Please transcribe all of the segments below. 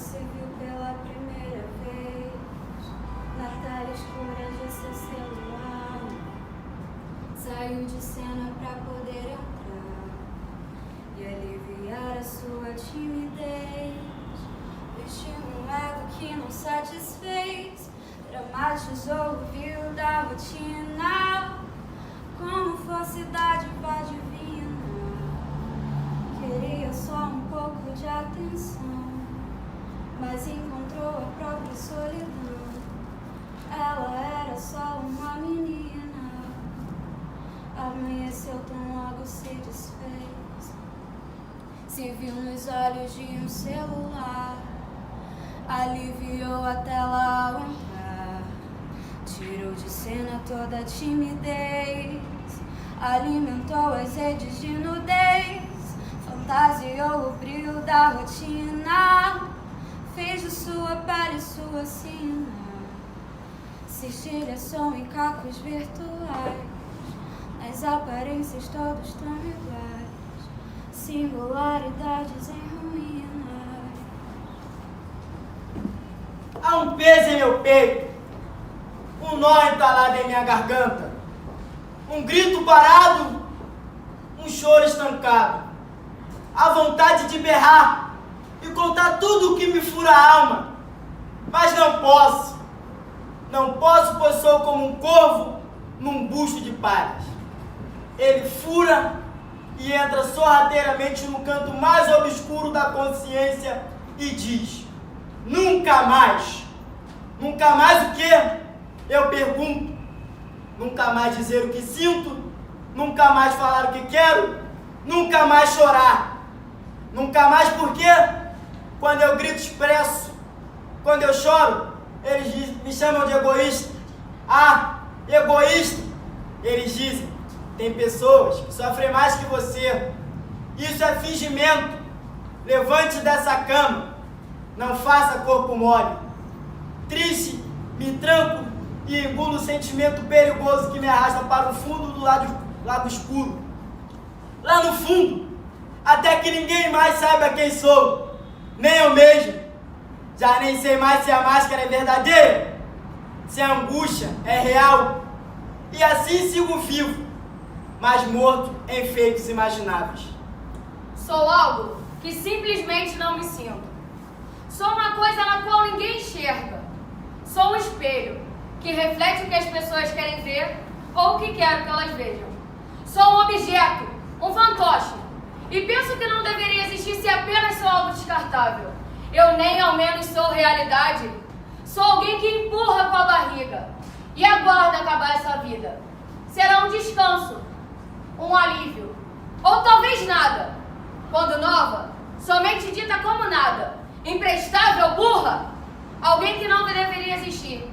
se viu pela primeira vez na tela escura de seu celular. Saiu de cena pra poder entrar e aliviar a sua timidez. Vestiu um ego que não satisfez, dramatizou o rio da rotina como fosse dádiva divina. Queria só um pouco de atenção, mas encontrou a própria solidão. Ela era só uma menina. Amanheceu tão logo se desfez. Se viu nos olhos de um celular, aliviou a tela ao entrar. Tirou de cena toda a timidez, alimentou as redes de nudez, fantasiou o brilho da rotina, fez de sua pele sua sina, se estilhaçou em cacos virtuais. Nas aparências todos tão iguais, singularidades em ruínas. Há um peso em meu peito, um nó entalado em minha garganta, um grito parado, um choro estancado, a vontade de berrar e contar tudo o que me fura a alma, mas não posso, pois sou como um corvo num bucho de palhas. Ele fura e entra sorrateiramente no canto mais obscuro da consciência e diz: nunca mais. Nunca mais o quê? Eu pergunto. Nunca mais dizer o que sinto, nunca mais falar o que quero, nunca mais chorar. Nunca mais porque, quando eu grito expresso, quando eu choro, eles me chamam de egoísta. Ah, egoísta! Eles dizem: tem pessoas que sofrem mais que você. Isso é fingimento. Levante dessa cama. Não faça corpo mole. Triste, me tranco e engulo o sentimento perigoso que me arrasta para o fundo do lado escuro. Lá no fundo, até que ninguém mais saiba quem sou. Nem eu mesmo. Já nem sei mais se a máscara é verdadeira, se a angústia é real. E assim sigo vivo, mas morto em feitos imagináveis. Sou algo que simplesmente não me sinto. Sou uma coisa na qual ninguém enxerga. Sou um espelho que reflete o que as pessoas querem ver ou o que quero que elas vejam. Sou um objeto, um fantoche, e penso que não deveria existir se apenas sou algo descartável. Eu nem ao menos sou realidade. Sou alguém que empurra com a barriga e aguarda acabar essa vida. Será um descanso, um alívio, ou talvez nada. Quando nova, somente dita como nada, imprestável, burra, alguém que não deveria existir.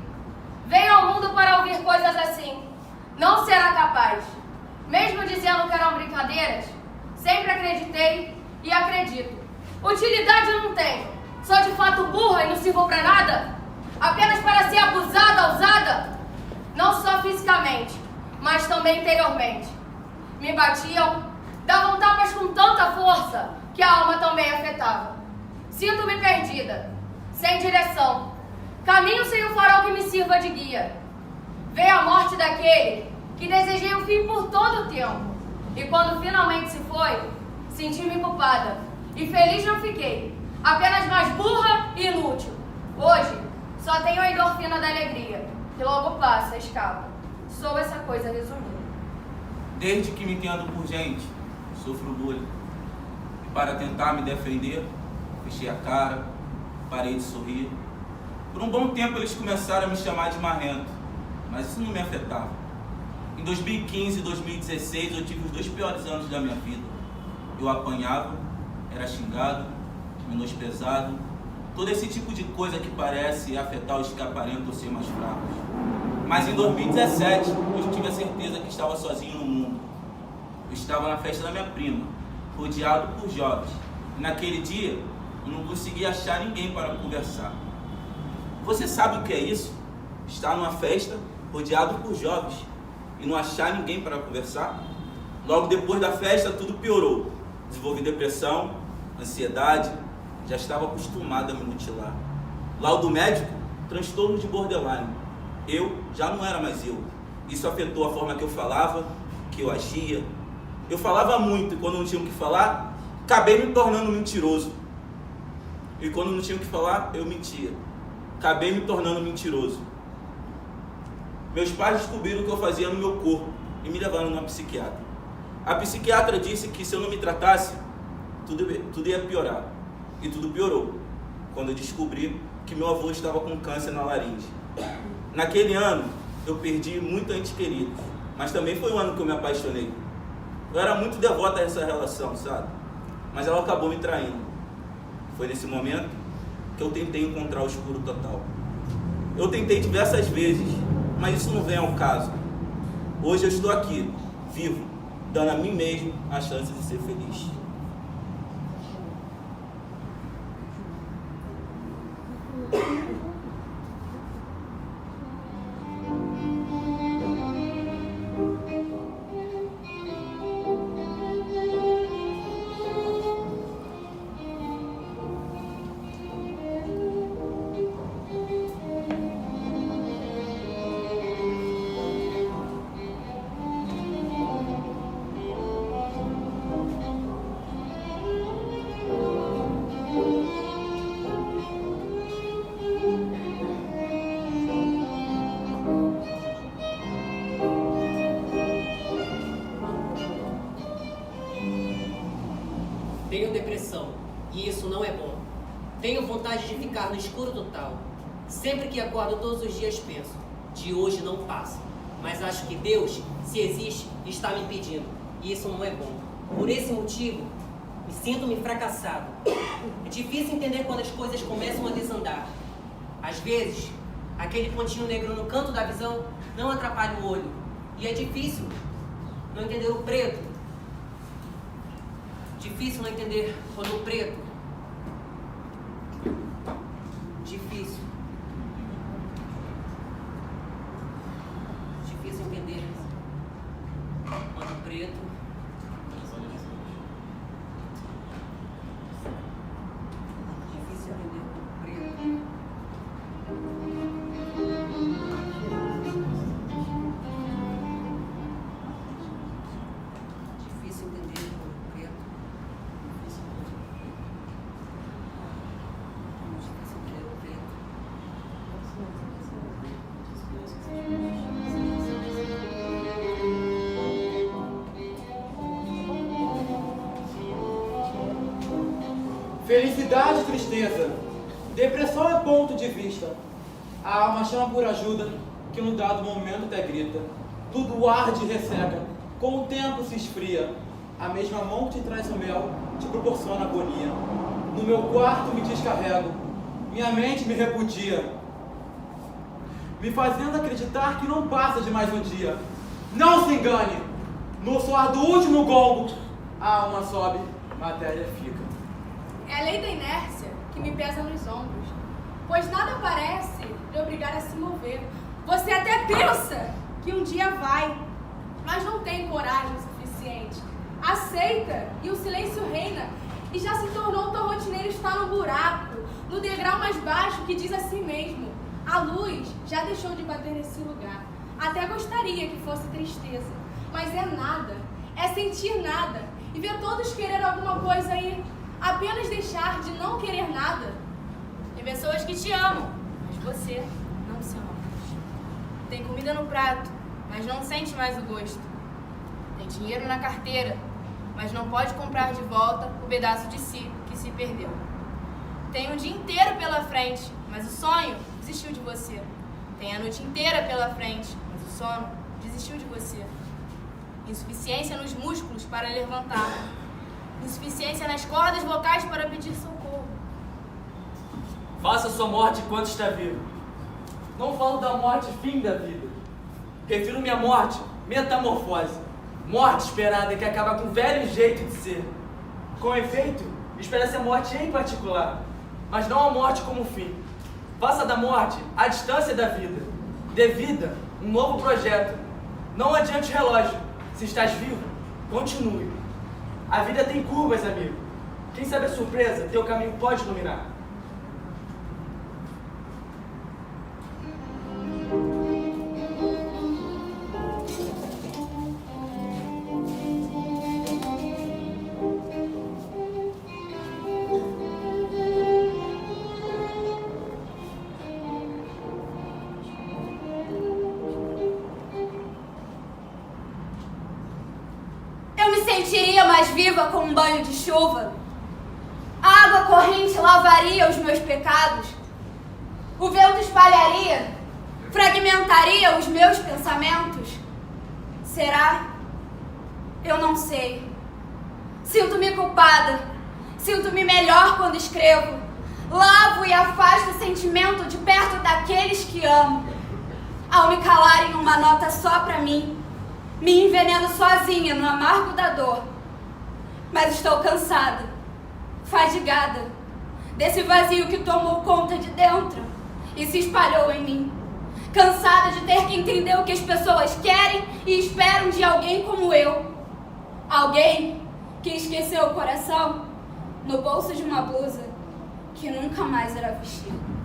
Veio ao mundo para ouvir coisas assim. Não será capaz. Mesmo dizendo que eram brincadeiras, sempre acreditei e acredito. Utilidade eu não tenho. Sou de fato burra e não sirvo para nada? Apenas para ser abusada, usada? Não só fisicamente, mas também interiormente. Me batiam, davam tapas com tanta força que a alma também afetava. Sinto-me perdida, sem direção. Caminho sem um farol que me sirva de guia. Veio a morte daquele que desejei o fim por todo o tempo. E quando finalmente se foi, senti-me culpada. E feliz não fiquei, apenas mais burra e inútil. Hoje, só tenho a endorfina da alegria, que logo passa, escapa. Sou essa coisa resumida. Desde que me entendo por gente, sofro bullying. E para tentar me defender, fechei a cara, parei de sorrir. Por um bom tempo eles começaram a me chamar de marrento, mas isso não me afetava. Em 2015 e 2016 eu tive os 2 piores anos da minha vida. Eu apanhava, era xingado, menosprezado, todo esse tipo de coisa que parece afetar os que aparentam ser mais fracos. Mas em 2017 eu tive a certeza que estava sozinho no mundo. Eu estava na festa da minha prima, rodeado por jovens. E naquele dia eu não conseguia achar ninguém para conversar. Você sabe o que é isso? Estar numa festa, rodeado por jovens, e não achar ninguém para conversar? Logo depois da festa, tudo piorou. Desenvolvi depressão, ansiedade, já estava acostumada a me mutilar. Laudo médico, transtorno de borderline. Eu já não era mais eu. Isso afetou a forma que eu falava, que eu agia. Eu falava muito e quando não tinha o que falar, acabei me tornando mentiroso. E quando não tinha o que falar, eu mentia. Acabei me tornando mentiroso. Meus pais descobriram o que eu fazia no meu corpo e me levaram numa psiquiatra. A psiquiatra disse que se eu não me tratasse, tudo ia piorar. E tudo piorou, quando eu descobri que meu avô estava com câncer na laringe. Naquele ano, eu perdi muito ente querido, mas também foi o ano que eu me apaixonei. Eu era muito devota a essa relação, sabe? Mas ela acabou me traindo. Foi nesse momento que eu tentei encontrar o escuro total. Eu tentei diversas vezes, mas isso não vem ao caso. Hoje eu estou aqui, vivo, dando a mim mesmo a chance de ser feliz. Tenho depressão e isso não é bom. Tenho vontade de ficar no escuro total. Sempre que acordo todos os dias penso, de hoje não passa. Mas acho que Deus, se existe, está me impedindo. E isso não é bom. Por esse motivo, me sinto-me fracassado. É difícil entender quando as coisas começam a desandar. Às vezes, aquele pontinho negro no canto da visão não atrapalha o olho. E é difícil não entender o preto. Difícil não entender quando o preto. Difícil. Difícil entender quando o preto. Difícil entender quando o preto. Difícil entender quando o preto. Felicidade e tristeza. Depressão é ponto de vista. A alma chama por ajuda, que no dado momento até grita. Tudo arde e resseca, com o tempo se esfria. A mesma mão que te traz o mel, te proporciona agonia. No meu quarto me descarrego, minha mente me repudia, me fazendo acreditar que não passa de mais um dia. Não se engane, no soar do último gongo, a alma sobe, matéria fica. É a lei da inércia que me pesa nos ombros, pois nada parece lhe obrigar a se mover. Você até pensa que um dia vai, mas não tem coragem suficiente. Aceita e o silêncio reina, e já se tornou tão rotineiro estar no buraco, no degrau mais baixo que diz a si mesmo. A luz já deixou de bater nesse lugar. Até gostaria que fosse tristeza, mas é nada, é sentir nada, e ver todos querer alguma coisa e apenas deixar de não querer nada. Tem pessoas que te amam, mas você não se ama. Tem comida no prato, mas não sente mais o gosto. Tem dinheiro na carteira, mas não pode comprar de volta o pedaço de si que se perdeu. Tem um dia inteiro pela frente, mas o sonho desistiu de você. Tem a noite inteira pela frente, mas o sono desistiu de você. Insuficiência nos músculos para levantar. Insuficiência nas cordas vocais para pedir socorro. Faça sua morte enquanto está vivo. Não falo da morte fim da vida. Refiro minha morte, metamorfose. Morte esperada que acaba com o velho jeito de ser. Com efeito, espera-se a morte em particular, mas não a morte como fim. Faça da morte a distância da vida. Dê vida, um novo projeto. Não adiante o relógio. Se estás vivo, continue. A vida tem curvas, amigo. Quem sabe a surpresa, teu caminho pode iluminar. Sentiria mais viva com um banho de chuva. A água corrente lavaria os meus pecados. O vento espalharia, fragmentaria os meus pensamentos. Será? Eu não sei. Sinto-me culpada. Sinto-me melhor quando escrevo. Lavo e afasto o sentimento de perto daqueles que amo. Ao me calarem uma nota só pra mim, me enveneno sozinha no amargo da dor. Mas estou cansada, fadigada, desse vazio que tomou conta de dentro e se espalhou em mim. Cansada de ter que entender o que as pessoas querem e esperam de alguém como eu. Alguém que esqueceu o coração no bolso de uma blusa que nunca mais era vestida.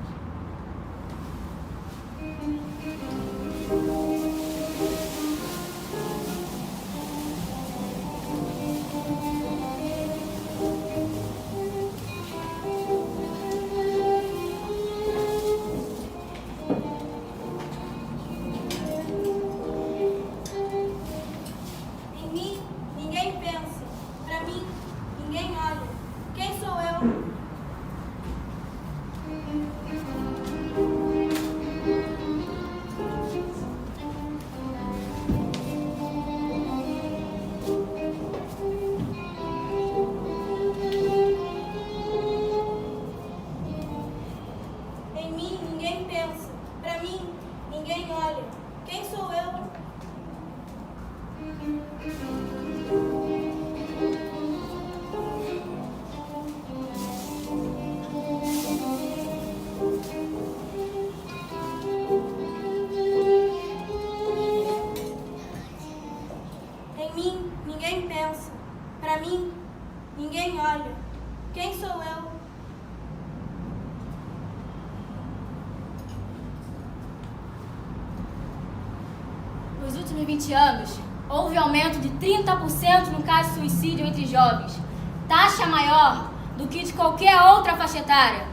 Nos últimos 20 anos, houve aumento de 30% no caso de suicídio entre jovens, taxa maior do que de qualquer outra faixa etária.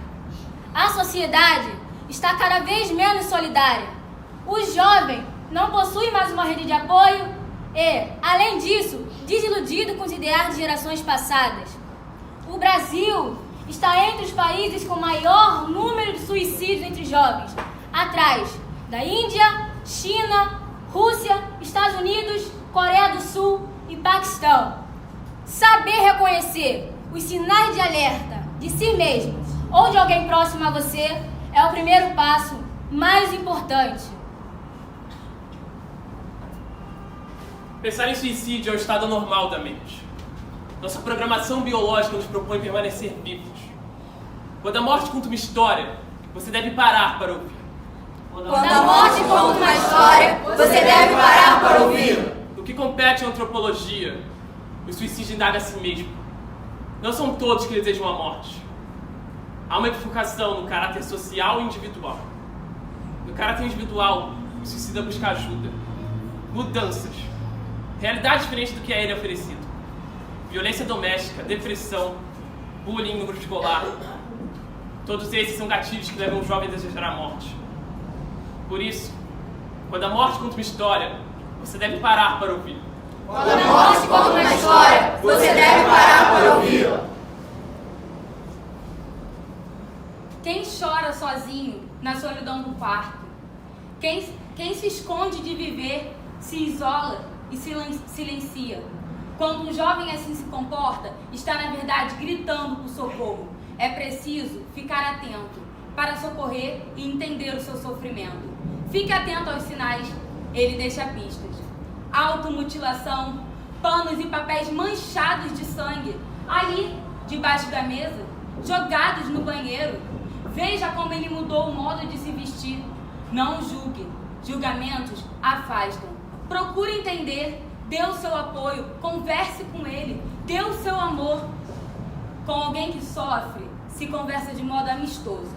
A sociedade está cada vez menos solidária. O jovem não possui mais uma rede de apoio e, além disso, desiludido com os ideais de gerações passadas. O Brasil está entre os países com maior número de suicídios entre jovens, atrás da Índia, China, Rússia, Estados Unidos, Coreia do Sul e Paquistão. Saber reconhecer os sinais de alerta de si mesmo ou de alguém próximo a você é o primeiro passo mais importante. Pensar em suicídio é o estado normal da mente. Nossa programação biológica nos propõe permanecer vivos. Quando a morte conta uma história, você deve parar para ouvir. Quando a morte conta uma história, você deve parar para ouvir. No que compete à antropologia, o suicídio indaga a si mesmo. Não são todos que desejam a morte. Há uma bifurcação no caráter social e individual. No caráter individual, o suicida busca ajuda, mudanças, realidade diferente do que é ele oferecido. Violência doméstica, depressão, bullying no grupo escolar. Todos esses são gatilhos que levam o jovem a desejar a morte. Por isso, quando a morte conta uma história, você deve parar para ouvir. Quando a morte conta uma história, você deve parar para ouvi-la. Quem chora sozinho na solidão do quarto? Quem se esconde de viver, se isola e silencia. Quando um jovem assim se comporta, está na verdade gritando por socorro. É preciso ficar atento para socorrer e entender o seu sofrimento. Fique atento aos sinais, ele deixa pistas. Automutilação, panos e papéis manchados de sangue, ali, debaixo da mesa, jogados no banheiro. Veja como ele mudou o modo de se vestir. Não julgue, julgamentos afastam. Procure entender, dê o seu apoio, converse com ele, dê o seu amor. Com alguém que sofre, se conversa de modo amistoso.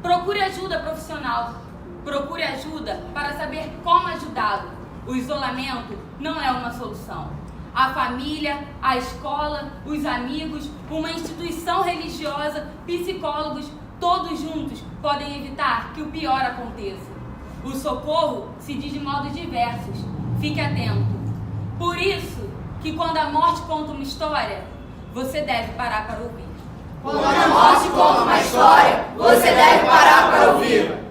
Procure ajuda profissional. Procure ajuda para saber como ajudá-lo. O isolamento não é uma solução. A família, a escola, os amigos, uma instituição religiosa, psicólogos, todos juntos podem evitar que o pior aconteça. O socorro se diz de modos diversos. Fique atento. Por isso que quando a morte conta uma história, você deve parar para ouvir. Quando a morte conta uma história, você deve parar para ouvir.